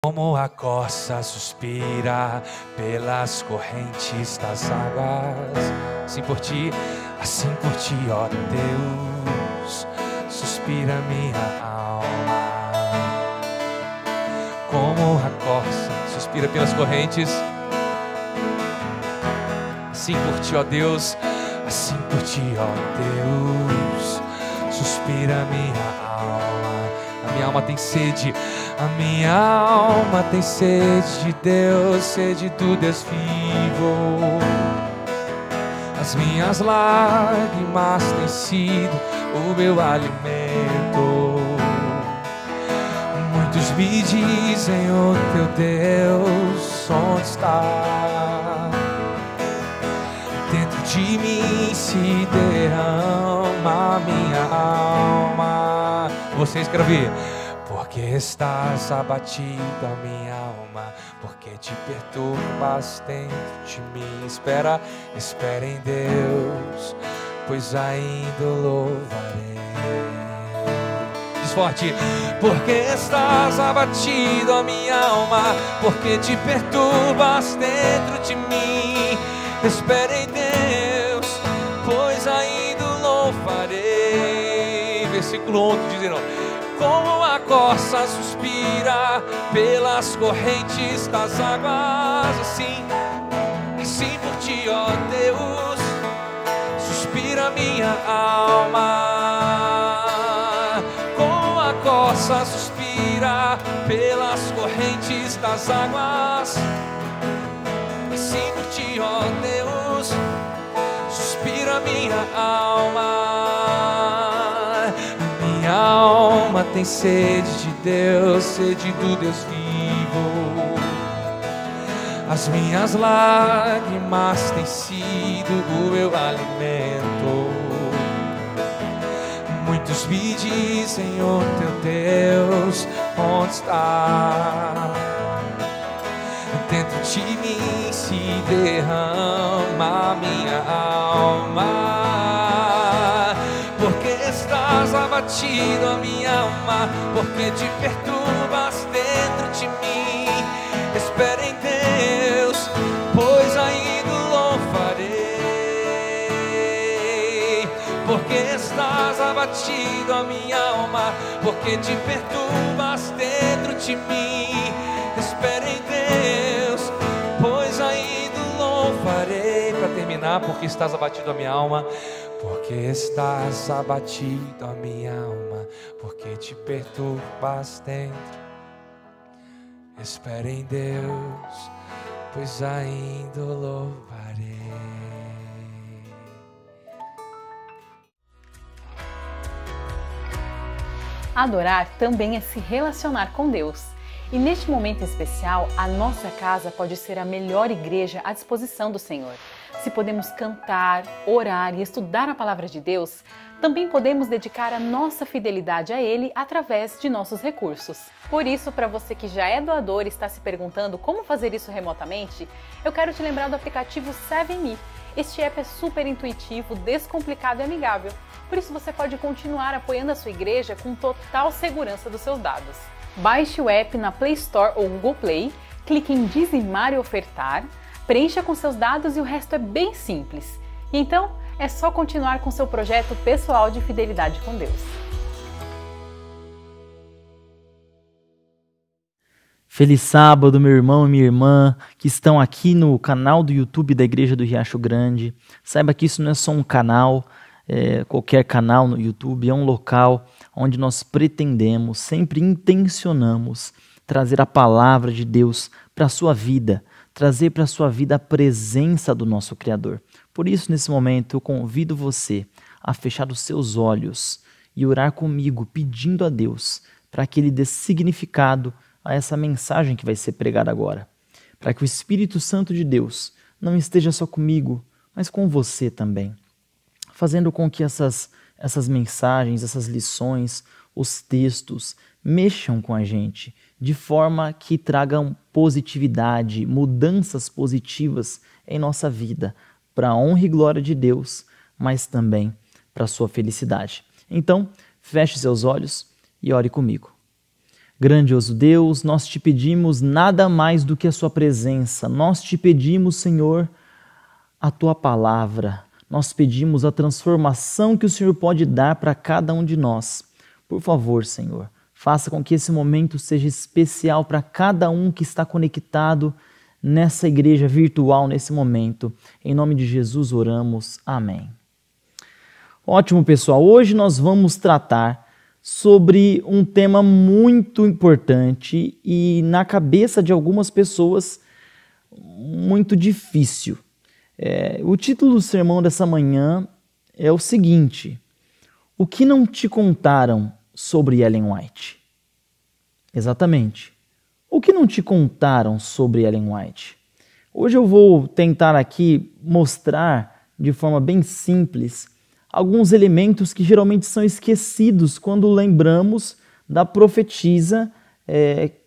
Como a corça suspira pelas correntes das águas, assim por ti, ó Deus, suspira minha alma. Como a corça suspira pelas correntes, assim por ti, ó Deus, assim por ti, ó Deus, suspira minha alma. A minha alma tem sede, a minha alma tem sede de Deus, sede do Deus vivo. As minhas lágrimas têm sido o meu alimento. Muitos me dizem, oh teu Deus, onde está? Dentro de mim se derrama a minha alma. Você escreve: porque estás abatido, a minha alma, porque te perturbas dentro de mim. Espera em Deus, pois ainda o louvarei. Diz forte: porque estás abatido, a minha alma, porque te perturbas dentro de mim. Espera em Deus, pois ainda o louvarei. Versículo 11 dizendo: como a corça suspira pelas correntes das águas, assim por ti, ó Deus, suspira minha alma. Como a corça suspira pelas correntes das águas, assim por ti, ó Deus, suspira minha alma. Minha alma tem sede de Deus, sede do Deus vivo. As minhas lágrimas têm sido o meu alimento. Muitos me dizem, oh teu Deus, onde está? Dentro de mim se derrama a minha alma. Porque estás abatido, a minha alma, porque te perturbas dentro de mim. Espera em Deus, pois ainda o louvarei. Porque estás abatido, a minha alma, porque te perturbas dentro de mim. Espera em Deus, pois ainda o louvarei. Para terminar: porque estás abatido, a minha alma, porque estás abatido, a minha alma, porque te perturbas dentro. Espera em Deus, pois ainda o louvarei. Adorar também é se relacionar com Deus. E neste momento especial, a nossa casa pode ser a melhor igreja à disposição do Senhor. Se podemos cantar, orar e estudar a palavra de Deus, também podemos dedicar a nossa fidelidade a Ele através de nossos recursos. Por isso, para você que já é doador e está se perguntando como fazer isso remotamente, eu quero te lembrar do aplicativo 7Me. Este app é super intuitivo, descomplicado e amigável. Por isso você pode continuar apoiando a sua igreja com total segurança dos seus dados. Baixe o app na Play Store ou Google Play, clique em dizimar e ofertar, preencha com seus dados e o resto é bem simples. E então, é só continuar com seu projeto pessoal de fidelidade com Deus. Feliz sábado, meu irmão e minha irmã, que estão aqui no canal do YouTube da Igreja do Riacho Grande. Saiba que isso não é só um canal, qualquer canal no YouTube, é um local onde nós pretendemos, sempre intencionamos trazer a palavra de Deus para a sua vida, trazer para a sua vida a presença do nosso Criador. Por isso, nesse momento, eu convido você a fechar os seus olhos e orar comigo, pedindo a Deus para que Ele dê significado a essa mensagem que vai ser pregada agora. Para que o Espírito Santo de Deus não esteja só comigo, mas com você também, fazendo com que essas mensagens, essas lições, os textos mexam com a gente de forma que tragam positividade, mudanças positivas em nossa vida, para a honra e glória de Deus, mas também para a sua felicidade. Então, feche seus olhos e ore comigo. Grandioso Deus, nós te pedimos nada mais do que a sua presença. Nós te pedimos, Senhor, a tua palavra. Nós pedimos a transformação que o Senhor pode dar para cada um de nós. Por favor, Senhor, faça com que esse momento seja especial para cada um que está conectado nessa igreja virtual nesse momento. Em nome de Jesus oramos. Amém. Ótimo, pessoal. Hoje nós vamos tratar sobre um tema muito importante e na cabeça de algumas pessoas muito difícil. O título do sermão dessa manhã é o seguinte: o que não te contaram sobre Ellen White? Exatamente. O que não te contaram sobre Ellen White? Hoje eu vou tentar aqui mostrar de forma bem simples alguns elementos que geralmente são esquecidos quando lembramos da profetisa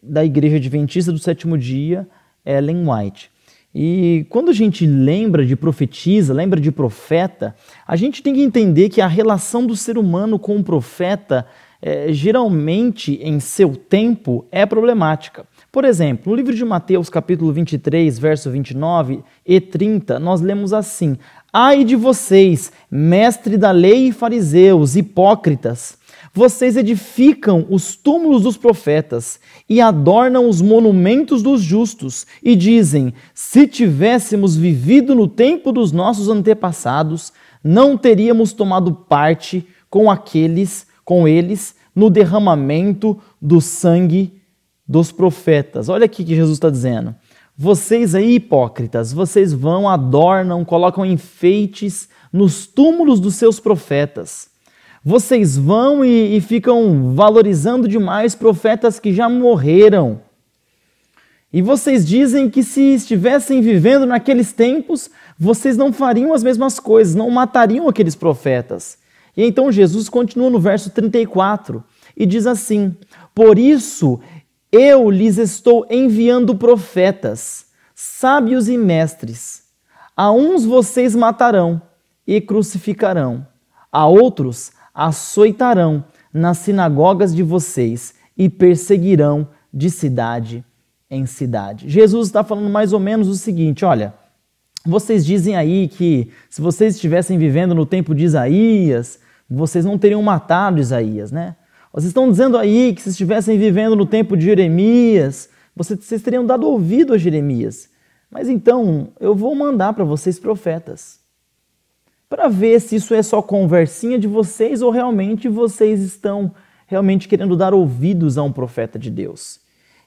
da Igreja Adventista do Sétimo Dia, Ellen White. E quando a gente lembra de profetisa, lembra de profeta, a gente tem que entender que a relação do ser humano com o profeta, geralmente em seu tempo, é problemática. Por exemplo, no livro de Mateus, capítulo 23, verso 29 e 30, nós lemos assim: ai de vocês, mestre da lei e fariseus, hipócritas! Vocês edificam os túmulos dos profetas e adornam os monumentos dos justos e dizem: se tivéssemos vivido no tempo dos nossos antepassados, não teríamos tomado parte com eles no derramamento do sangue dos profetas. Olha aqui que Jesus está dizendo. Vocês aí, hipócritas, vocês vão, adornam, colocam enfeites nos túmulos dos seus profetas. Vocês vão e ficam valorizando demais profetas que já morreram. E vocês dizem que se estivessem vivendo naqueles tempos, vocês não fariam as mesmas coisas, não matariam aqueles profetas. E então Jesus continua no verso 34 e diz assim: por isso eu lhes estou enviando profetas, sábios e mestres. A uns vocês matarão e crucificarão, a outros açoitarão nas sinagogas de vocês e perseguirão de cidade em cidade. Jesus está falando mais ou menos o seguinte: olha, vocês dizem aí que se vocês estivessem vivendo no tempo de Isaías, vocês não teriam matado Isaías, né? Vocês estão dizendo aí que se estivessem vivendo no tempo de Jeremias, vocês teriam dado ouvido a Jeremias. Mas então eu vou mandar para vocês profetas, para ver se isso é só conversinha de vocês ou realmente vocês estão querendo dar ouvidos a um profeta de Deus.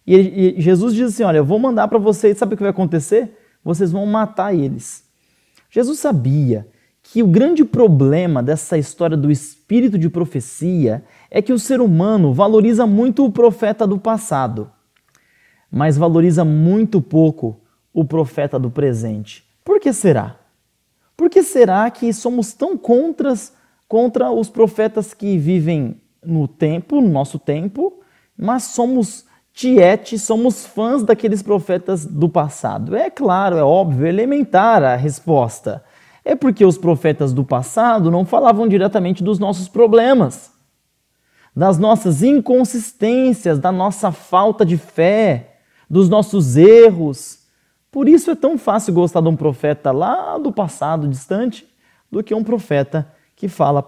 E Jesus diz assim: olha, eu vou mandar para vocês, sabe o que vai acontecer? Vocês vão matar eles. Jesus sabia que o grande problema dessa história do espírito de profecia é que o ser humano valoriza muito o profeta do passado, mas valoriza muito pouco o profeta do presente. Por que será? Por que será que somos tão contra os profetas que vivem no nosso tempo, mas somos tietes, somos fãs daqueles profetas do passado? É claro, é óbvio, é elementar a resposta. É porque os profetas do passado não falavam diretamente dos nossos problemas, das nossas inconsistências, da nossa falta de fé, dos nossos erros. Por isso é tão fácil gostar de um profeta lá do passado distante do que um profeta que fala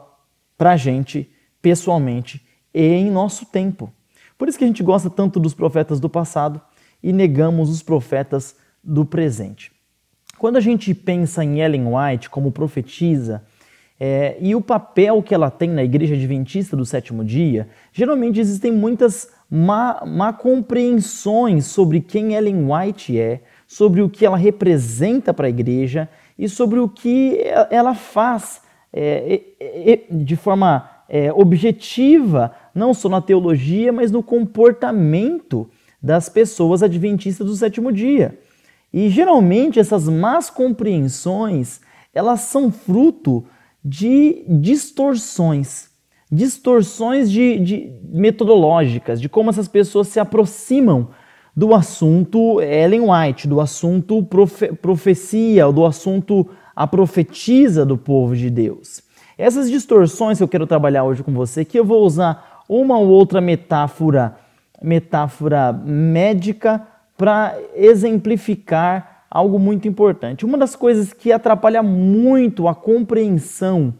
pra gente pessoalmente e em nosso tempo. Por isso que a gente gosta tanto dos profetas do passado e negamos os profetas do presente. Quando a gente pensa em Ellen White como profetisa e o papel que ela tem na Igreja Adventista do Sétimo Dia, geralmente existem muitas má compreensões sobre quem Ellen White é, sobre o que ela representa para a igreja e sobre o que ela faz de forma objetiva, não só na teologia, mas no comportamento das pessoas adventistas do sétimo dia. E geralmente essas más compreensões, elas são fruto de distorções metodológicas, de como essas pessoas se aproximam do assunto Ellen White, do assunto profecia, ou do assunto a profetisa do povo de Deus. Essas distorções que eu quero trabalhar hoje com você, que eu vou usar uma ou outra metáfora metáfora médica para exemplificar algo muito importante. Uma das coisas que atrapalha muito a compreensão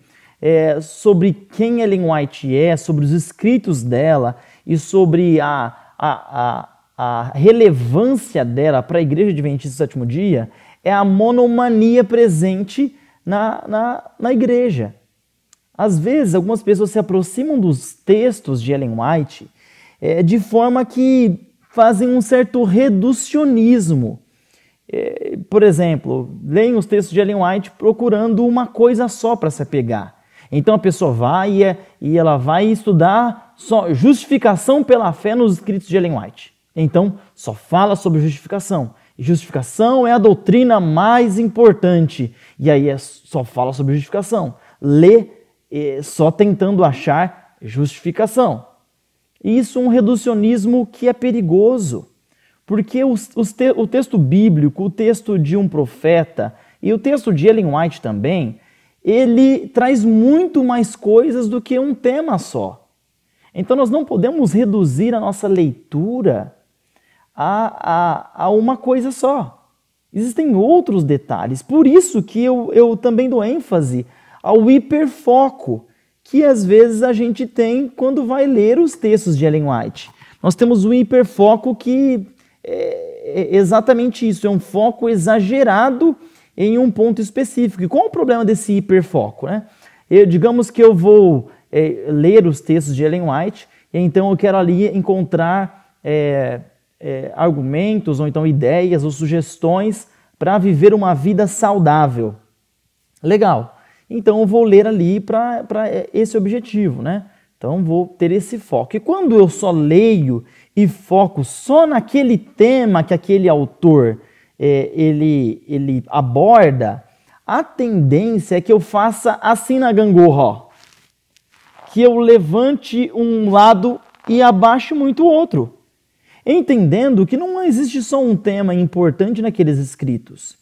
sobre quem Ellen White é, sobre os escritos dela e sobre a relevância dela para a Igreja Adventista do Sétimo Dia é a monomania presente na igreja. Às vezes, algumas pessoas se aproximam dos textos de Ellen White de forma que fazem um certo reducionismo. Por exemplo, leem os textos de Ellen White procurando uma coisa só para se apegar. Então a pessoa vai e ela vai estudar só justificação pela fé nos escritos de Ellen White. Então só fala sobre justificação. E justificação é a doutrina mais importante. E aí só fala sobre justificação. Lê só tentando achar justificação. E isso é um reducionismo que é perigoso. Porque o texto bíblico, o texto de um profeta e o texto de Ellen White também, ele traz muito mais coisas do que um tema só. Então nós não podemos reduzir a nossa leitura a uma coisa só. Existem outros detalhes. Por isso que eu também dou ênfase ao hiperfoco que às vezes a gente tem quando vai ler os textos de Ellen White. Nós temos um hiperfoco que é exatamente isso, é um foco exagerado em um ponto específico. E qual é o problema desse hiperfoco, né? Digamos que eu vou ler os textos de Ellen White, e então eu quero ali encontrar argumentos, ou então ideias, ou sugestões para viver uma vida saudável. Legal. Então eu vou ler ali para esse objetivo, né? Então vou ter esse foco. E quando eu só leio e foco só naquele tema que aquele autor ele aborda, a tendência é que eu faça assim na gangorra, ó, que eu levante um lado e abaixe muito o outro, entendendo que não existe só um tema importante naqueles escritos,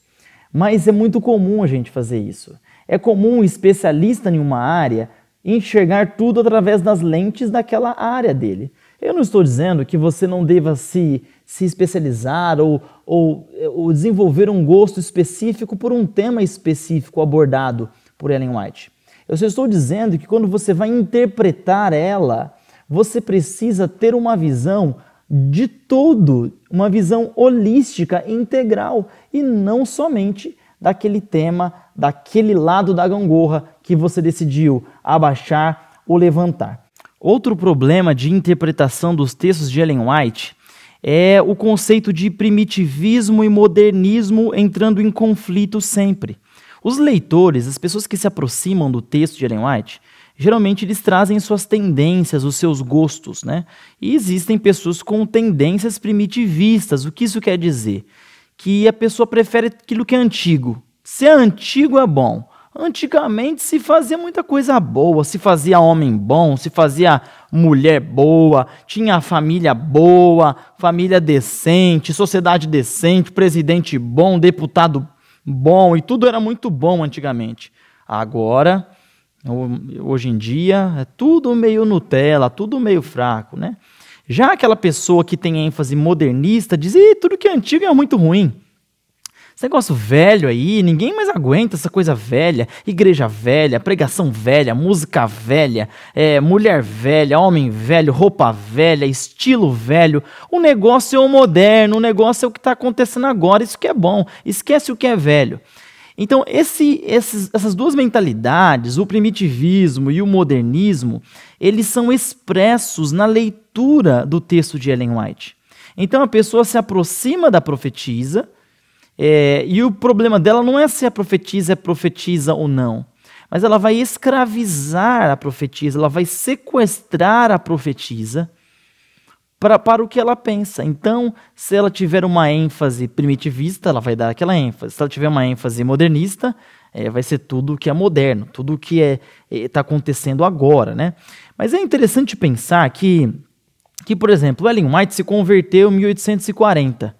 mas é muito comum a gente fazer isso. É comum um especialista em uma área enxergar tudo através das lentes daquela área dele. Eu não estou dizendo que você não deva se especializar ou desenvolver um gosto específico por um tema específico abordado por Ellen White. Eu só estou dizendo que quando você vai interpretar ela, você precisa ter uma visão de todo, uma visão holística, integral, e não somente daquele tema, daquele lado da gangorra que você decidiu abaixar ou levantar. Outro problema de interpretação dos textos de Ellen White é o conceito de primitivismo e modernismo entrando em conflito sempre. Os leitores, as pessoas que se aproximam do texto de Ellen White, geralmente eles trazem suas tendências, os seus gostos, né? E existem pessoas com tendências primitivistas. O que isso quer dizer? Que a pessoa prefere aquilo que é antigo. Se é antigo, é bom. Antigamente se fazia muita coisa boa, se fazia homem bom, se fazia mulher boa, tinha família boa, família decente, sociedade decente, presidente bom, deputado bom, e tudo era muito bom antigamente. Agora, hoje em dia, é tudo meio Nutella, tudo meio fraco, né? Já aquela pessoa que tem ênfase modernista diz, tudo que é antigo é muito ruim. Esse negócio velho aí, ninguém mais aguenta essa coisa velha, igreja velha, pregação velha, música velha, mulher velha, homem velho, roupa velha, estilo velho. O negócio é o moderno, o negócio é o que está acontecendo agora, isso que é bom, esquece o que é velho. Então essas duas mentalidades, o primitivismo e o modernismo, eles são expressos na leitura do texto de Ellen White. Então a pessoa se aproxima da profetisa, e o problema dela não é se a profetisa é profetisa ou não, mas ela vai escravizar a profetisa, ela vai sequestrar a profetisa para o que ela pensa. Então, se ela tiver uma ênfase primitivista, ela vai dar aquela ênfase. Se ela tiver uma ênfase modernista, vai ser tudo que é moderno, tudo que está acontecendo agora, né? Mas é interessante pensar que, por exemplo, Ellen White se converteu em 1840.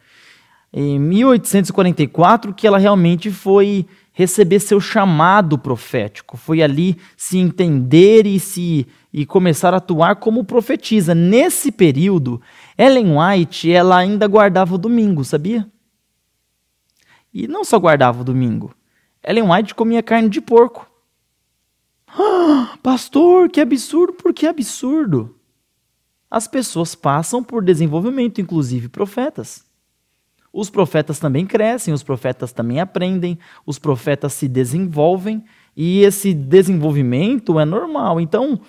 Em 1844 que ela realmente foi receber seu chamado profético, foi ali se entender e começar a atuar como profetisa. Nesse período, Ellen White, ela ainda guardava o domingo, sabia? E não só guardava o domingo. Ellen White comia carne de porco. Pastor, que absurdo! Por que absurdo? As pessoas passam por desenvolvimento, inclusive profetas. Os profetas também crescem, os profetas também aprendem, os profetas se desenvolvem e esse desenvolvimento é normal. Então,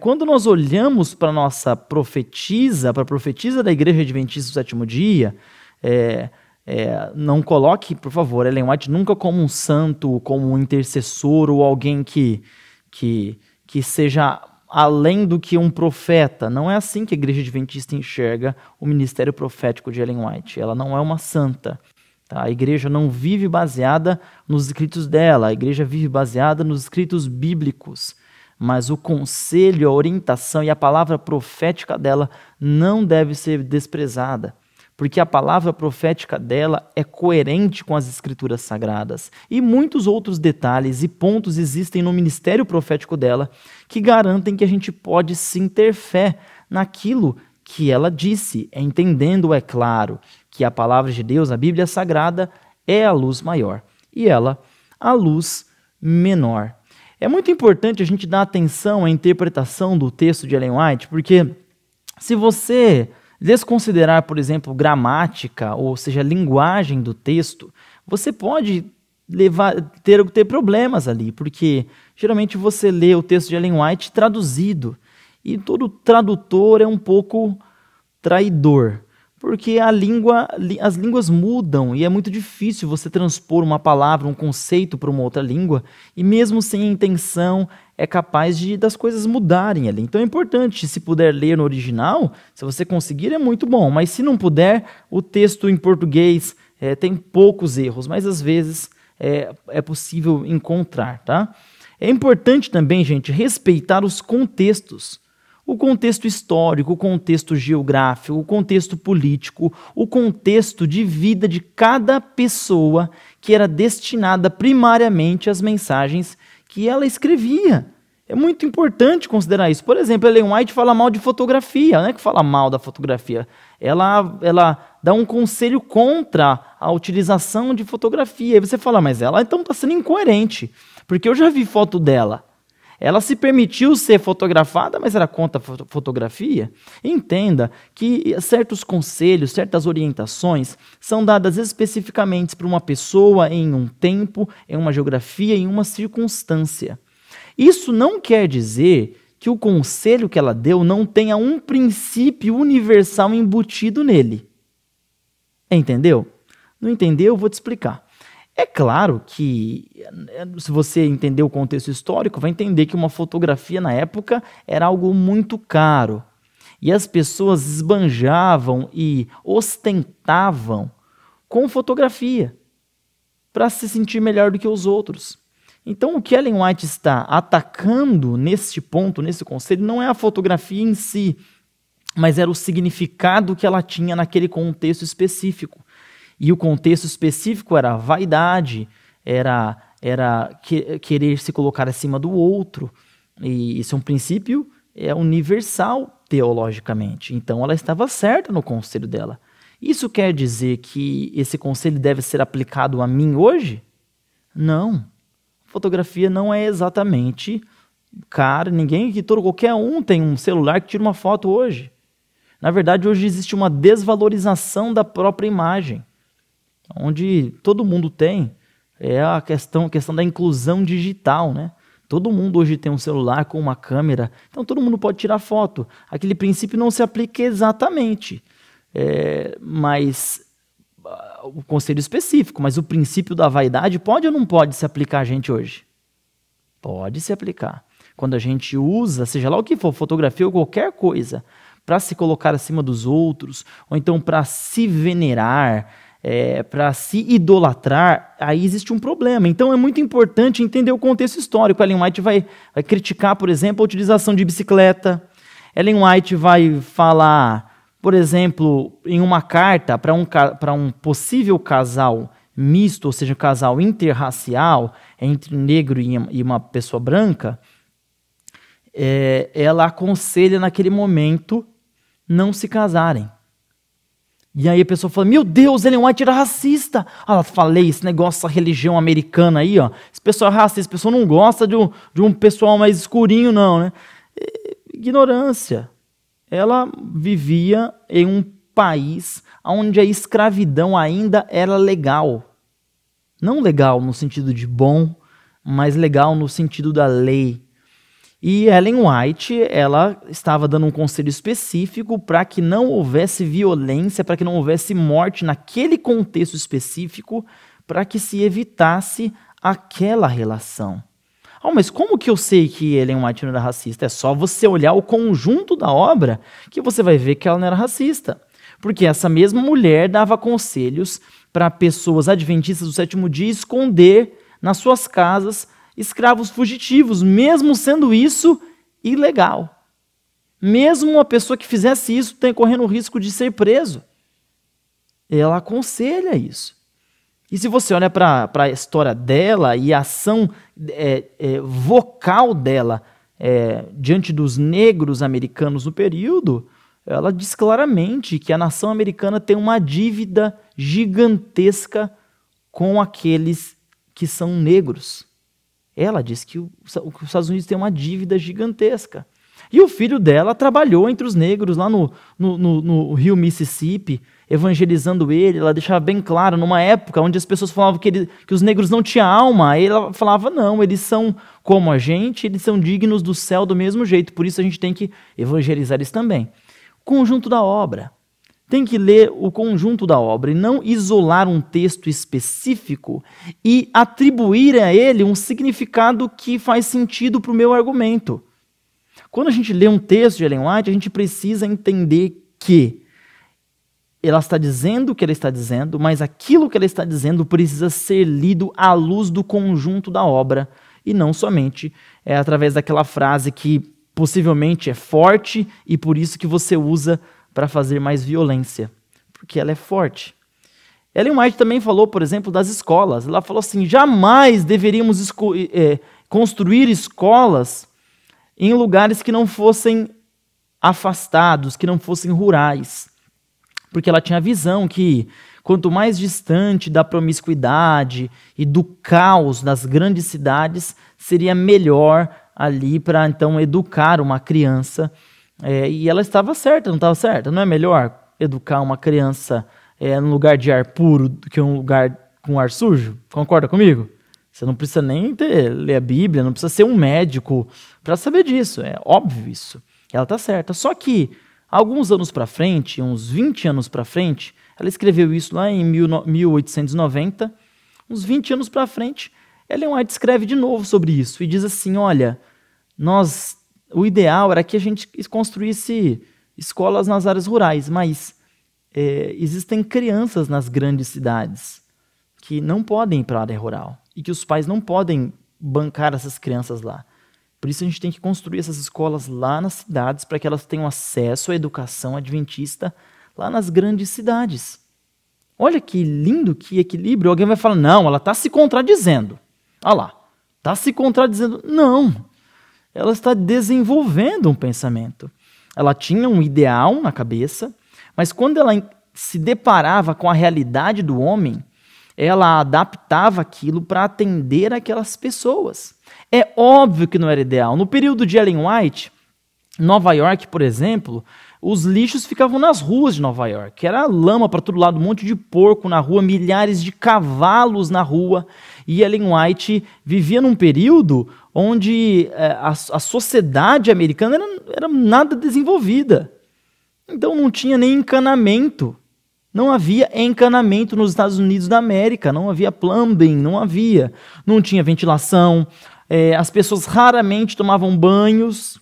quando nós olhamos para a nossa profetisa, para a profetisa da Igreja Adventista do Sétimo Dia, não coloque, por favor, Ellen White nunca como um santo, como um intercessor ou alguém que seja além do que um profeta. Não é assim que a Igreja Adventista enxerga o ministério profético de Ellen White. Ela não é uma santa. Tá? A igreja não vive baseada nos escritos dela, a igreja vive baseada nos escritos bíblicos. Mas o conselho, a orientação e a palavra profética dela não deve ser desprezada, porque a palavra profética dela é coerente com as escrituras sagradas. E muitos outros detalhes e pontos existem no ministério profético dela que garantem que a gente pode sim ter fé naquilo que ela disse, entendendo, é claro, que a palavra de Deus, a Bíblia Sagrada, é a luz maior e ela a luz menor. É muito importante a gente dar atenção à interpretação do texto de Ellen White, porque se você desconsiderar, por exemplo, gramática, ou seja, linguagem do texto, você pode ter problemas ali, porque geralmente você lê o texto de Ellen White traduzido, e todo tradutor é um pouco traidor, porque as línguas mudam e é muito difícil você transpor uma palavra, um conceito para uma outra língua, e mesmo sem intenção é capaz das coisas mudarem ali. Então é importante, se puder ler no original, se você conseguir é muito bom, mas se não puder, o texto em português tem poucos erros, mas às vezes é possível encontrar, tá? É importante também, gente, respeitar os contextos. O contexto histórico, o contexto geográfico, o contexto político, o contexto de vida de cada pessoa que era destinada primariamente às mensagens que ela escrevia. É muito importante considerar isso. Por exemplo, Ellen White fala mal de fotografia, não é que fala mal da fotografia. Ela dá um conselho contra a utilização de fotografia. E você fala, mas ela então está sendo incoerente, porque eu já vi foto dela. Ela se permitiu ser fotografada, mas era contra a fotografia? Entenda que certos conselhos, certas orientações são dadas especificamente para uma pessoa em um tempo, em uma geografia, em uma circunstância. Isso não quer dizer que o conselho que ela deu não tenha um princípio universal embutido nele. Entendeu? Não entendeu? Eu vou te explicar. É claro que, se você entender o contexto histórico, vai entender que uma fotografia na época era algo muito caro. E as pessoas esbanjavam e ostentavam com fotografia para se sentir melhor do que os outros. Então, o que Ellen White está atacando neste ponto, nesse conselho, não é a fotografia em si, mas era o significado que ela tinha naquele contexto específico. E o contexto específico era a vaidade, era querer se colocar acima do outro. E isso é um princípio universal teologicamente. Então ela estava certa no conselho dela. Isso quer dizer que esse conselho deve ser aplicado a mim hoje? Não. Fotografia não é exatamente cara. Qualquer um tem um celular que tira uma foto hoje. Na verdade, hoje existe uma desvalorização da própria imagem, onde todo mundo tem, a questão da inclusão digital, né? Todo mundo hoje tem um celular com uma câmera, então todo mundo pode tirar foto. Aquele princípio não se aplica exatamente, mas o conselho específico, mas o princípio da vaidade pode ou não pode se aplicar a gente hoje? Pode se aplicar. Quando a gente usa, seja lá o que for, fotografia ou qualquer coisa, para se colocar acima dos outros, ou então para se venerar, para se idolatrar, aí existe um problema. Então é muito importante entender o contexto histórico. Ellen White vai criticar, por exemplo, a utilização de bicicleta. Ellen White vai falar, por exemplo, em uma carta para um possível casal misto, ou seja, um casal interracial, entre um negro e uma pessoa branca, ela aconselha naquele momento não se casarem. E aí a pessoa fala, meu Deus, Ellen White era racista. Ela falei, esse negócio, essa religião americana aí, ó, esse pessoal é racista, esse pessoal não gosta de um pessoal mais escurinho, não, né? Ignorância. Ela vivia em um país onde a escravidão ainda era legal. Não legal no sentido de bom, mas legal no sentido da lei. E Ellen White, ela estava dando um conselho específico para que não houvesse violência, para que não houvesse morte naquele contexto específico, para que se evitasse aquela relação. Mas como que eu sei que Ellen White não era racista? É só você olhar o conjunto da obra que você vai ver que ela não era racista. Porque essa mesma mulher dava conselhos para pessoas adventistas do sétimo dia esconder nas suas casas escravos fugitivos, mesmo sendo isso ilegal. Mesmo uma pessoa que fizesse isso correndo o risco de ser preso. Ela aconselha isso. E se você olha para a história dela e a ação vocal dela diante dos negros americanos no período, ela diz claramente que a nação americana tem uma dívida gigantesca com aqueles que são negros. Ela diz que os Estados Unidos tem uma dívida gigantesca. E o filho dela trabalhou entre os negros lá no rio Mississippi, evangelizando ele. Ela deixava bem claro, numa época onde as pessoas falavam que os negros não tinham alma, aí ela falava, não, eles são como a gente, eles são dignos do céu do mesmo jeito, por isso a gente tem que evangelizar eles também. O conjunto da obra. Tem que ler o conjunto da obra e não isolar um texto específico e atribuir a ele um significado que faz sentido para o meu argumento. Quando a gente lê um texto de Ellen White, a gente precisa entender que ela está dizendo o que ela está dizendo, mas aquilo que ela está dizendo precisa ser lido à luz do conjunto da obra e não somente através daquela frase que possivelmente é forte e por isso que você usa para fazer mais violência, porque ela é forte. Ellen White também falou, por exemplo, das escolas. Ela falou assim, jamais deveríamos construir escolas em lugares que não fossem afastados, que não fossem rurais, porque ela tinha a visão que quanto mais distante da promiscuidade e do caos das grandes cidades, seria melhor ali para então educar uma criança. E ela estava certa, não estava certa? Não é melhor educar uma criança num lugar de ar puro do que um lugar com ar sujo? Concorda comigo? Você não precisa nem ler a Bíblia, não precisa ser um médico para saber disso, é óbvio isso. Ela está certa. Só que, alguns anos para frente, uns 20 anos para frente, ela escreveu isso lá em 1890, uns 20 anos para frente, Ellen White escreve de novo sobre isso e diz assim, olha, o ideal era que a gente construísse escolas nas áreas rurais, mas existem crianças nas grandes cidades que não podem ir para a área rural e que os pais não podem bancar essas crianças lá. Por isso a gente tem que construir essas escolas lá nas cidades para que elas tenham acesso à educação adventista lá nas grandes cidades. Olha que lindo, que equilíbrio. Alguém vai falar, não, ela está se contradizendo. Olha lá, está se contradizendo. Não. Ela está desenvolvendo um pensamento. Ela tinha um ideal na cabeça, mas quando ela se deparava com a realidade do homem, ela adaptava aquilo para atender aquelas pessoas. É óbvio que não era ideal. No período de Ellen White, Nova York, por exemplo, os lixos ficavam nas ruas de Nova York. Era lama para todo lado, um monte de porco na rua, milhares de cavalos na rua. E Ellen White vivia num período onde a sociedade americana era nada desenvolvida. Então não tinha nem encanamento. Não havia encanamento nos Estados Unidos da América, não havia plumbing, não tinha ventilação, as pessoas raramente tomavam banhos,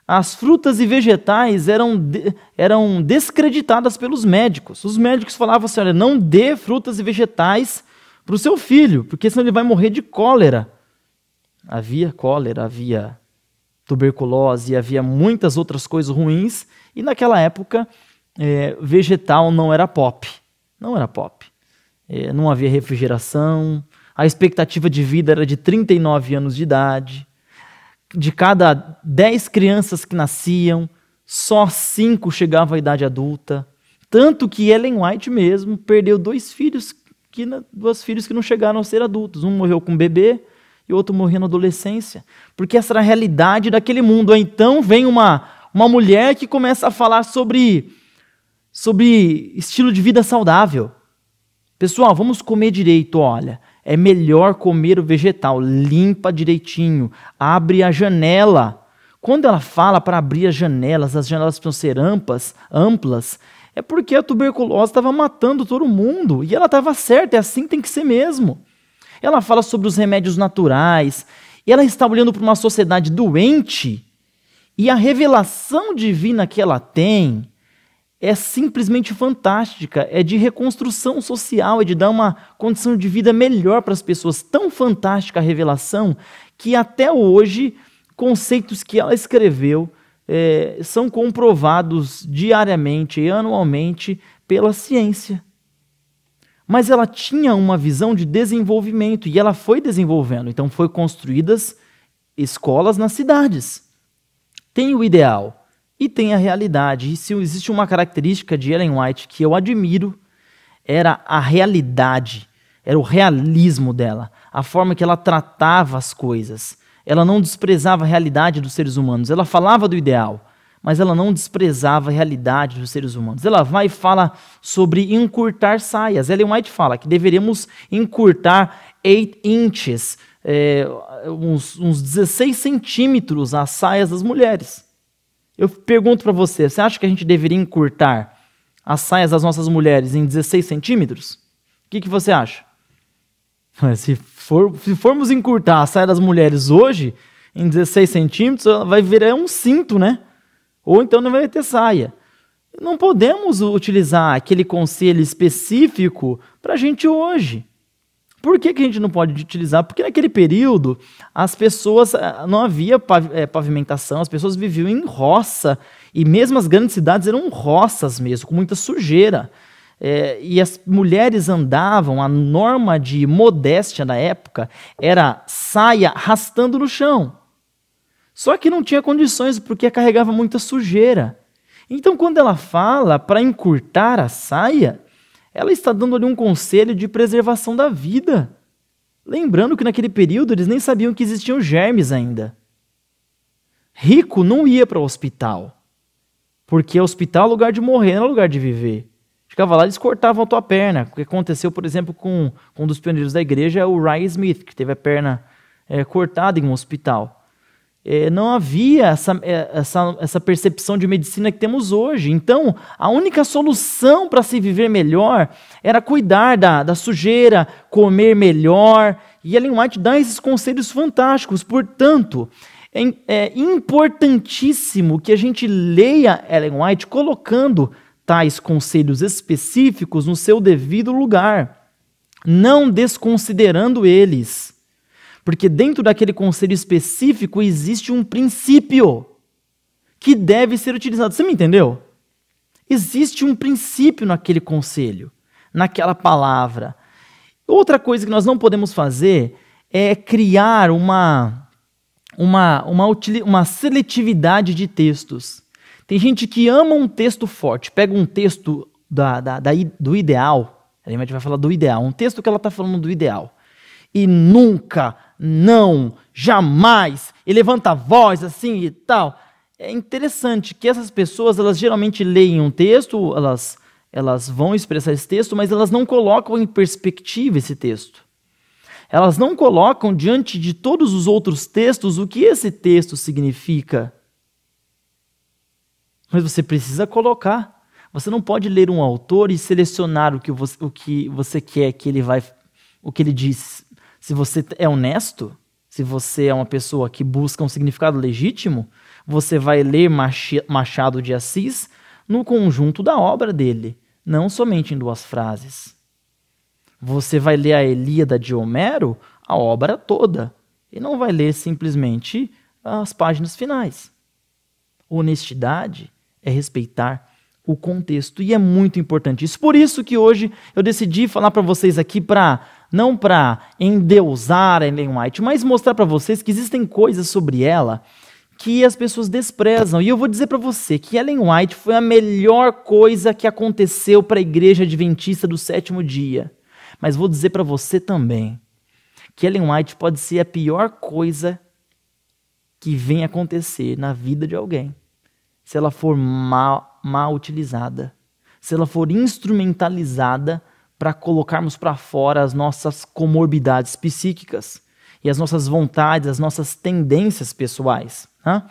as frutas e vegetais eram descreditadas pelos médicos. Os médicos falavam assim, olha, não dê frutas e vegetais para o seu filho, porque senão ele vai morrer de cólera. Havia cólera, havia tuberculose, havia muitas outras coisas ruins, e naquela época vegetal não era pop. Não era pop. Não havia refrigeração, a expectativa de vida era de 39 anos de idade. De cada 10 crianças que nasciam, só 5 chegavam à idade adulta. Tanto que Ellen White mesmo perdeu duas filhos que não chegaram a ser adultos. Um morreu com um bebê e o outro morreu na adolescência. Porque essa era a realidade daquele mundo. Então vem uma mulher que começa a falar sobre estilo de vida saudável. Pessoal, vamos comer direito, olha. É melhor comer o vegetal, limpa direitinho, abre a janela. Quando ela fala para abrir as janelas precisam ser amplas, é porque a tuberculose estava matando todo mundo. E ela estava certa, é assim que tem que ser mesmo. Ela fala sobre os remédios naturais, e ela está olhando para uma sociedade doente, e a revelação divina que ela tem é simplesmente fantástica, é de reconstrução social, é de dar uma condição de vida melhor para as pessoas. Tão fantástica a revelação que até hoje conceitos que ela escreveu são comprovados diariamente e anualmente pela ciência. Mas ela tinha uma visão de desenvolvimento e ela foi desenvolvendo. Então foram construídas escolas nas cidades. Tem o ideal e tem a realidade. E se existe uma característica de Ellen White que eu admiro, era a realidade, era o realismo dela, a forma que ela tratava as coisas. Ela não desprezava a realidade dos seres humanos. Ela falava do ideal, mas ela não desprezava a realidade dos seres humanos. Ela vai e fala sobre encurtar saias. Ellen White fala que deveríamos encurtar 8 inches, uns 16 centímetros as saias das mulheres. Eu pergunto para você acha que a gente deveria encurtar as saias das nossas mulheres em 16 centímetros? O que você acha? Se formos encurtar a saia das mulheres hoje em 16 centímetros, vai virar um cinto, né? Ou então não vai ter saia. Não podemos utilizar aquele conselho específico para a gente hoje. Por que a gente não pode utilizar? Porque naquele período as pessoas, não havia pavimentação, as pessoas viviam em roça, e mesmo as grandes cidades eram roças mesmo, com muita sujeira. E as mulheres andavam, a norma de modéstia da época era saia arrastando no chão. Só que não tinha condições porque carregava muita sujeira. Então quando ela fala para encurtar a saia, ela está dando ali um conselho de preservação da vida. Lembrando que naquele período eles nem sabiam que existiam germes ainda. Rico não ia para o hospital, porque hospital é lugar de morrer, não é lugar de viver. Ficava lá, eles cortavam a tua perna. O que aconteceu, por exemplo, com um dos pioneiros da igreja, o Ryan Smith, que teve a perna cortada em um hospital. Não havia essa percepção de medicina que temos hoje. Então, a única solução para se viver melhor era cuidar da sujeira, comer melhor. E Ellen White dá esses conselhos fantásticos. Portanto, é importantíssimo que a gente leia Ellen White colocando tais conselhos específicos no seu devido lugar, não desconsiderando eles. Porque dentro daquele conselho específico existe um princípio que deve ser utilizado. Você me entendeu? Existe um princípio naquele conselho, naquela palavra. Outra coisa que nós não podemos fazer é criar uma seletividade de textos. Tem gente que ama um texto forte, pega um texto do ideal, a gente vai falar do ideal, um texto que ela está falando do ideal, e nunca, não, jamais, e levanta a voz assim e tal. É interessante que essas pessoas, elas geralmente leem um texto, elas vão expressar esse texto, mas elas não colocam em perspectiva esse texto. Elas não colocam diante de todos os outros textos o que esse texto significa. Mas você precisa colocar. Você não pode ler um autor e selecionar o que você quer que ele vai, o que ele diz. Se você é honesto, se você é uma pessoa que busca um significado legítimo, você vai ler Machado de Assis no conjunto da obra dele, não somente em 2 frases. Você vai ler a Ilíada de Homero, a obra toda, e não vai ler simplesmente as páginas finais. Honestidade é respeitar o contexto, e é muito importante isso. Por isso que hoje eu decidi falar para vocês aqui, não para endeusar a Ellen White, mas mostrar para vocês que existem coisas sobre ela que as pessoas desprezam. E eu vou dizer para você que Ellen White foi a melhor coisa que aconteceu para a Igreja Adventista do Sétimo Dia. Mas vou dizer para você também que Ellen White pode ser a pior coisa que vem acontecer na vida de alguém, se ela for mal utilizada, se ela for instrumentalizada para colocarmos para fora as nossas comorbidades psíquicas e as nossas vontades, as nossas tendências pessoais. Tá?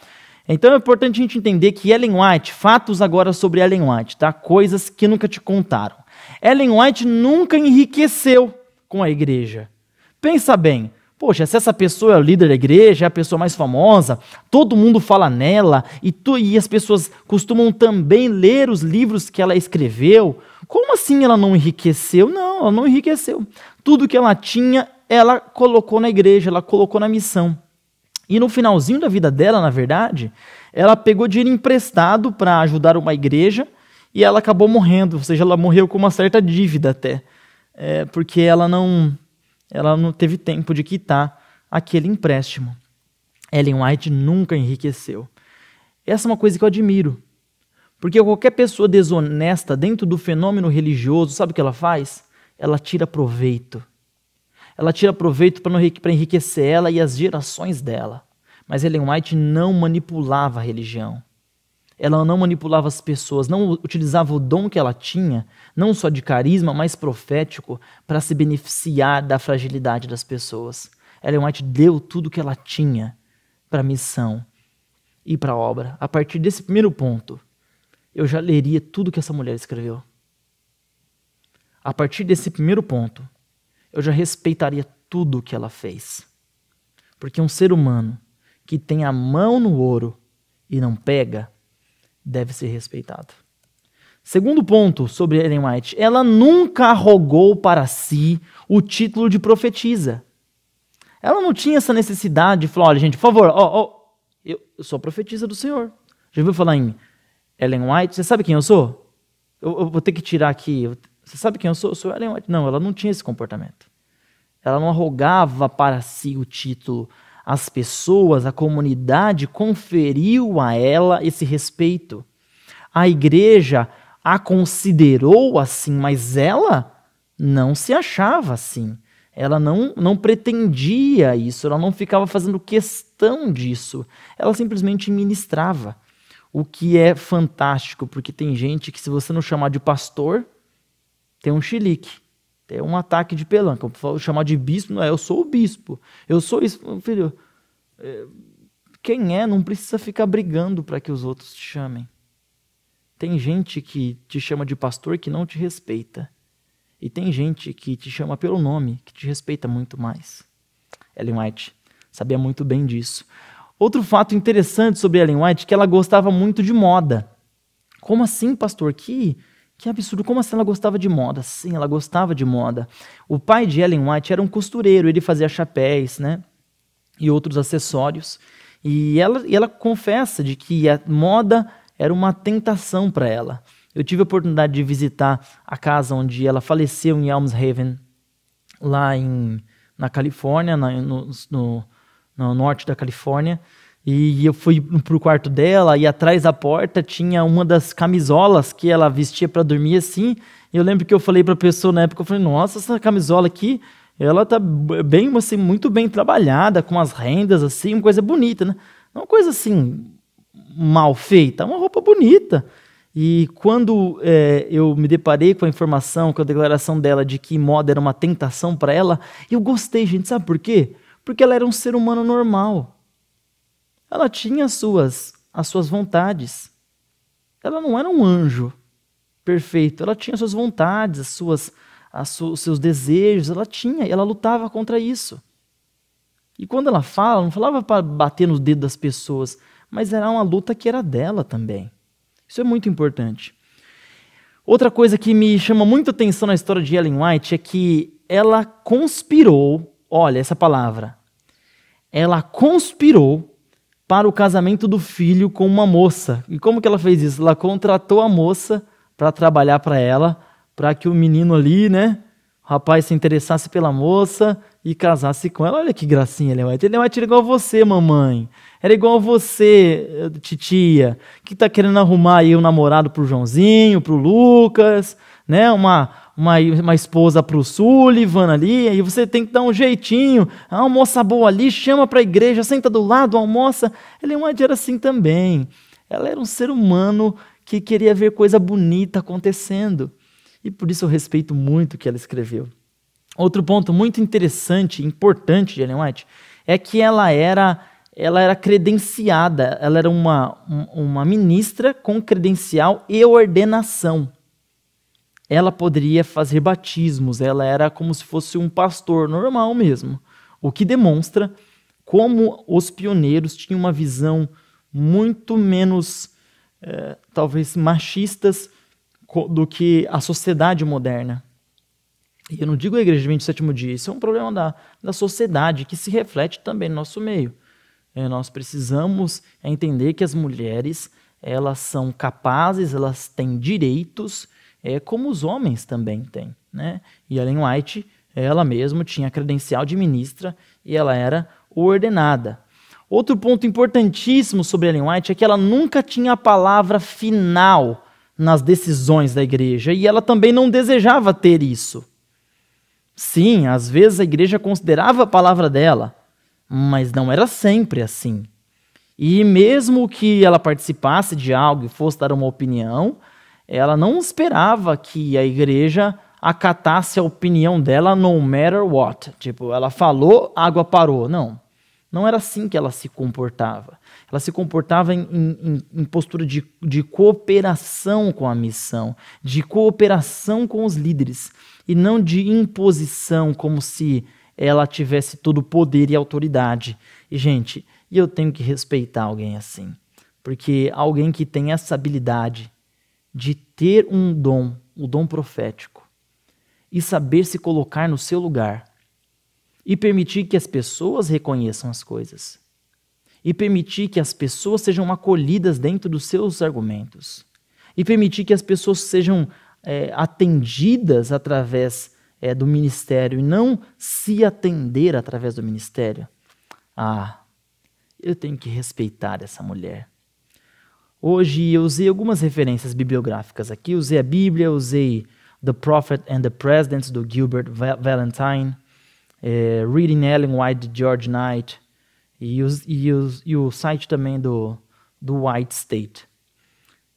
Então é importante a gente entender que Ellen White, fatos agora sobre Ellen White, tá? Coisas que nunca te contaram. Ellen White nunca enriqueceu com a igreja. Pensa bem, poxa, se essa pessoa é o líder da igreja, é a pessoa mais famosa, todo mundo fala nela, e as pessoas costumam também ler os livros que ela escreveu, como assim ela não enriqueceu? Não, ela não enriqueceu. Tudo que ela tinha, ela colocou na igreja, ela colocou na missão. E no finalzinho da vida dela, na verdade, ela pegou dinheiro emprestado para ajudar uma igreja, e ela acabou morrendo, ou seja, ela morreu com uma certa dívida até, porque ela não teve tempo de quitar aquele empréstimo. Ellen White nunca enriqueceu. Essa é uma coisa que eu admiro, porque qualquer pessoa desonesta dentro do fenômeno religioso, sabe o que ela faz? Ela tira proveito. Ela tira proveito para enriquecer ela e as gerações dela. Mas Ellen White não manipulava a religião. Ela não manipulava as pessoas, não utilizava o dom que ela tinha, não só de carisma, mas profético, para se beneficiar da fragilidade das pessoas. Ellen White deu tudo o que ela tinha para a missão e para a obra. A partir desse primeiro ponto, eu já leria tudo que essa mulher escreveu. A partir desse primeiro ponto, eu já respeitaria tudo o que ela fez. Porque um ser humano que tem a mão no ouro e não pega, deve ser respeitado. Segundo ponto sobre Ellen White, ela nunca arrogou para si o título de profetisa. Ela não tinha essa necessidade de falar, olha gente, por favor, eu sou a profetisa do Senhor. Já ouviu falar em Ellen White? Você sabe quem eu sou? Eu vou ter que tirar aqui. Você sabe quem eu sou? Eu sou Ellen White. Não, ela não tinha esse comportamento. Ela não arrogava para si o título. As pessoas, a comunidade conferiu a ela esse respeito. A igreja a considerou assim, mas ela não se achava assim. Ela não pretendia isso, ela não ficava fazendo questão disso. Ela simplesmente ministrava. O que é fantástico, porque tem gente que se você não chamar de pastor, tem um chilique. Tem um ataque de pelanca. Eu chamar de bispo, não é, eu sou o bispo. Eu sou isso. Filho, quem não precisa ficar brigando para que os outros te chamem. Tem gente que te chama de pastor que não te respeita. E tem gente que te chama pelo nome, que te respeita muito mais. Ellen White sabia muito bem disso. Outro fato interessante sobre Ellen White é que ela gostava muito de moda. Como assim, pastor? Que absurdo, como assim ela gostava de moda? Sim, ela gostava de moda. O pai de Ellen White era um costureiro, ele fazia chapéus, né? E outros acessórios. E ela confessa de que a moda era uma tentação para ela. Eu tive a oportunidade de visitar a casa onde ela faleceu em Elms Haven, lá na Califórnia, no norte da Califórnia. E eu fui pro quarto dela e atrás da porta tinha uma das camisolas que ela vestia para dormir assim. E eu lembro que eu falei para a pessoa na época, eu falei, nossa, essa camisola aqui, ela tá bem, assim, muito bem trabalhada, com as rendas assim, uma coisa bonita, né? Não uma coisa assim mal feita, uma roupa bonita. E quando eu me deparei com a informação, com a declaração dela de que moda era uma tentação para ela, eu gostei, gente, sabe por quê? Porque ela era um ser humano normal. Ela tinha as suas vontades. Ela não era um anjo perfeito. Ela tinha as suas vontades, os seus desejos. Ela lutava contra isso. E quando ela fala, não falava para bater nos dedos das pessoas, mas era uma luta que era dela também. Isso é muito importante. Outra coisa que me chama muito atenção na história de Ellen White é que ela conspirou, olha essa palavra, ela conspirou para o casamento do filho com uma moça. E como que ela fez isso? Ela contratou a moça para trabalhar para ela, para que o menino ali, né, rapaz se interessasse pela moça e casasse com ela. Olha que gracinha, Ellen White. Ellen White era igual a você, mamãe. Era igual a você, titia, que tá querendo arrumar aí um namorado pro Joãozinho, pro Lucas, né? Uma esposa pro Sullivan ali, aí você tem que dar um jeitinho. Uma moça boa ali, chama pra igreja, senta do lado, almoça. Ellen White era assim também. Ela era um ser humano que queria ver coisa bonita acontecendo. E por isso eu respeito muito o que ela escreveu. Outro ponto muito interessante, importante de Ellen White, é que ela era credenciada, ela era uma ministra com credencial e ordenação. Ela poderia fazer batismos, ela era como se fosse um pastor normal mesmo, o que demonstra como os pioneiros tinham uma visão muito menos, talvez, machistas do que a sociedade moderna. E eu não digo a Igreja de 27º Dia, isso é um problema da sociedade que se reflete também no nosso meio. Nós precisamos entender que as mulheres, elas são capazes, elas têm direitos, como os homens também têm, né? E Ellen White, ela mesma tinha credencial de ministra e ela era ordenada. Outro ponto importantíssimo sobre Ellen White é que ela nunca tinha a palavra final nas decisões da igreja e ela também não desejava ter isso. Sim, às vezes a igreja considerava a palavra dela, mas não era sempre assim. E mesmo que ela participasse de algo e fosse dar uma opinião, ela não esperava que a igreja acatasse a opinião dela no matter what. Tipo, ela falou, água parou. Não era assim que ela se comportava. Ela se comportava em postura de cooperação com a missão, de cooperação com os líderes, e não de imposição, como se ela tivesse todo o poder e autoridade. E, gente, eu tenho que respeitar alguém assim, porque alguém que tem essa habilidade de ter um dom, o dom profético, e saber se colocar no seu lugar, e permitir que as pessoas reconheçam as coisas, e permitir que as pessoas sejam acolhidas dentro dos seus argumentos, e permitir que as pessoas sejam atendidas através do ministério, e não se atender através do ministério. Eu tenho que respeitar essa mulher. Hoje eu usei algumas referências bibliográficas aqui, usei a Bíblia, usei The Prophet and the Presidents, do Gilbert Valentine, Reading Ellen White, de George Knight, e o site também do White State.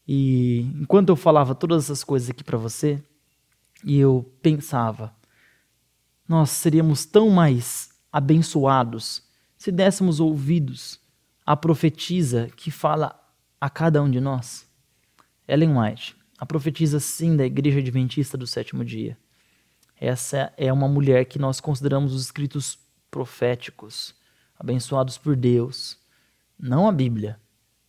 E enquanto eu falava todas essas coisas aqui para você, e eu pensava, nós seríamos tão mais abençoados se dessemos ouvidos à profetisa que fala a cada um de nós. Ellen White, a profetisa sim da Igreja Adventista do Sétimo Dia. Essa é uma mulher que nós consideramos os escritos proféticos, abençoados por Deus. Não a Bíblia,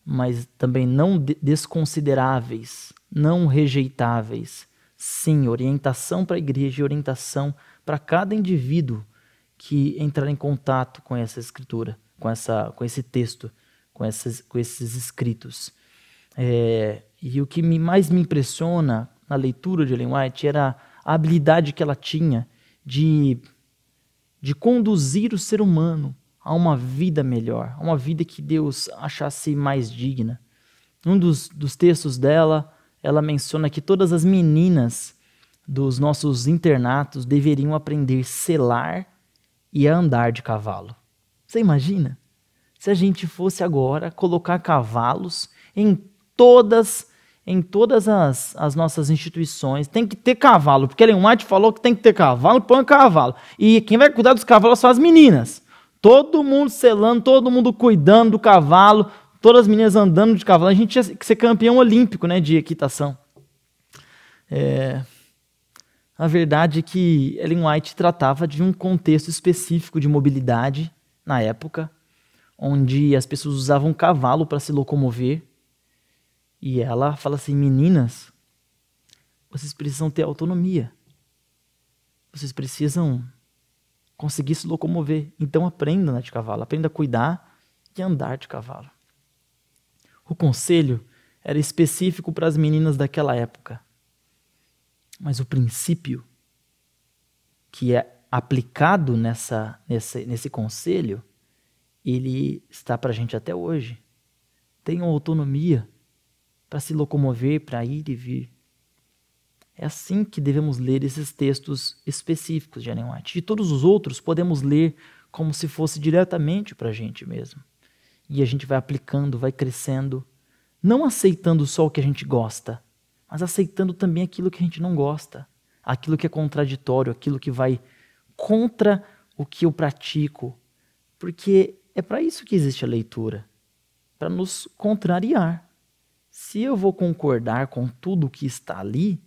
mas também não desconsideráveis, não rejeitáveis. Sim, orientação para a igreja e orientação para cada indivíduo que entrar em contato com essa escritura, com esse texto, com esses escritos. E o que mais me impressiona na leitura de Ellen White era a habilidade que ela tinha de conduzir o ser humano a uma vida melhor, a uma vida que Deus achasse mais digna. Um dos textos dela, ela menciona que todas as meninas dos nossos internatos deveriam aprender a selar e a andar de cavalo. Você imagina? Se a gente fosse agora colocar cavalos em todas as nossas instituições, tem que ter cavalo, porque Ellen White falou que tem que ter cavalo, põe cavalo. E quem vai cuidar dos cavalos são as meninas. Todo mundo selando, todo mundo cuidando do cavalo, todas as meninas andando de cavalo. A gente tinha que ser campeão olímpico, né, de equitação. A verdade é que Ellen White tratava de um contexto específico de mobilidade na época, onde as pessoas usavam cavalo para se locomover. E ela fala assim, meninas, vocês precisam ter autonomia. Vocês precisam conseguir se locomover. Então aprenda a andar de cavalo, aprenda a cuidar e andar de cavalo. O conselho era específico para as meninas daquela época. Mas o princípio que é aplicado nesse conselho, ele está para a gente até hoje. Tenham autonomia para se locomover, para ir e vir. É assim que devemos ler esses textos específicos de Ellen White. De todos os outros, podemos ler como se fosse diretamente para a gente mesmo. E a gente vai aplicando, vai crescendo, não aceitando só o que a gente gosta, mas aceitando também aquilo que a gente não gosta, aquilo que é contraditório, aquilo que vai contra o que eu pratico. Porque é para isso que existe a leitura, para nos contrariar. Se eu vou concordar com tudo que está ali,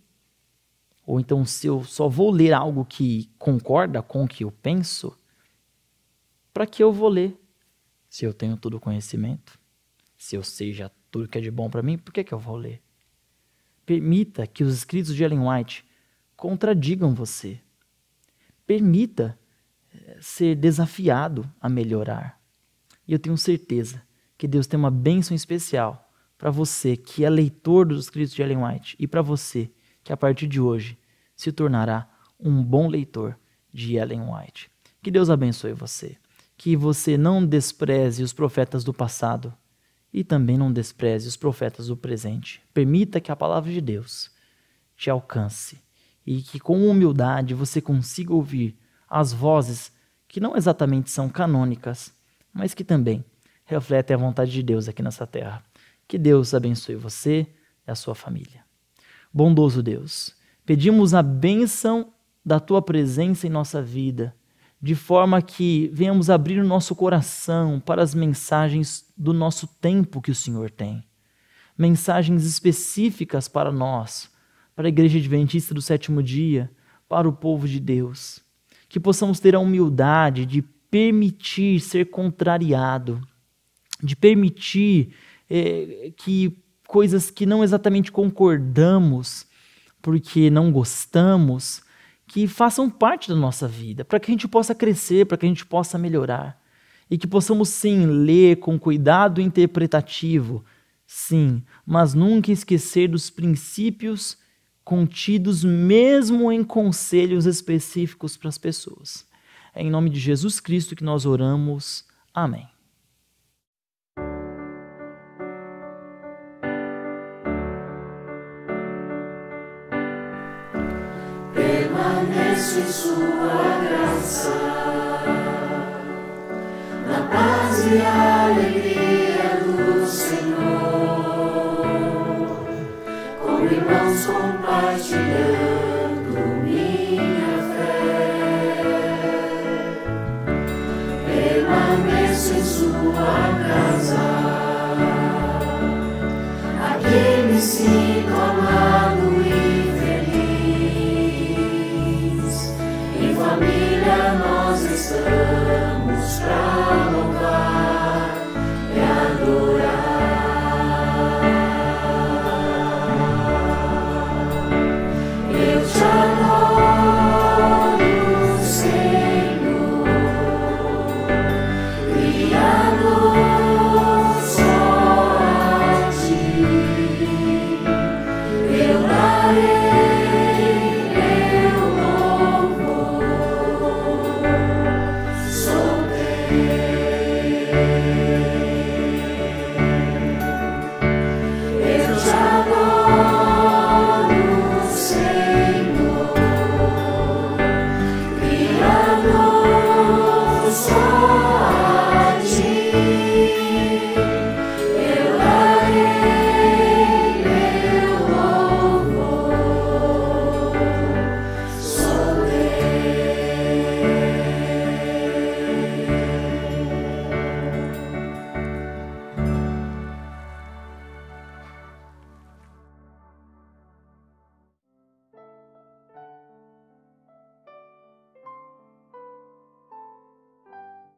ou então se eu só vou ler algo que concorda com o que eu penso, para que eu vou ler? Se eu tenho todo o conhecimento, se eu sei já tudo que é de bom para mim, por que eu vou ler? Permita que os escritos de Ellen White contradigam você. Permita ser desafiado a melhorar. E eu tenho certeza que Deus tem uma bênção especial para você que é leitor dos escritos de Ellen White e para você que a partir de hoje se tornará um bom leitor de Ellen White. Que Deus abençoe você. Que você não despreze os profetas do passado e também não despreze os profetas do presente. Permita que a palavra de Deus te alcance e que com humildade você consiga ouvir as vozes que não exatamente são canônicas, mas que também refletem a vontade de Deus aqui nessa terra. Que Deus abençoe você e a sua família. Bondoso Deus, pedimos a bênção da Tua presença em nossa vida, de forma que venhamos abrir o nosso coração para as mensagens do nosso tempo que o Senhor tem. Mensagens específicas para nós, para a Igreja Adventista do Sétimo Dia, para o povo de Deus. Que possamos ter a humildade de permitir ser contrariado, de permitir que coisas que não exatamente concordamos, porque não gostamos, que façam parte da nossa vida, para que a gente possa crescer, para que a gente possa melhorar. E que possamos sim ler com cuidado interpretativo, sim, mas nunca esquecer dos princípios contidos mesmo em conselhos específicos para as pessoas. É em nome de Jesus Cristo que nós oramos. Amém. Permanece em sua graça, na paz e alegria do Senhor, com irmãos compartilhando minha fé. Permaneço em sua casa, aqui me sinto amado e feliz. Em família nós estamos pra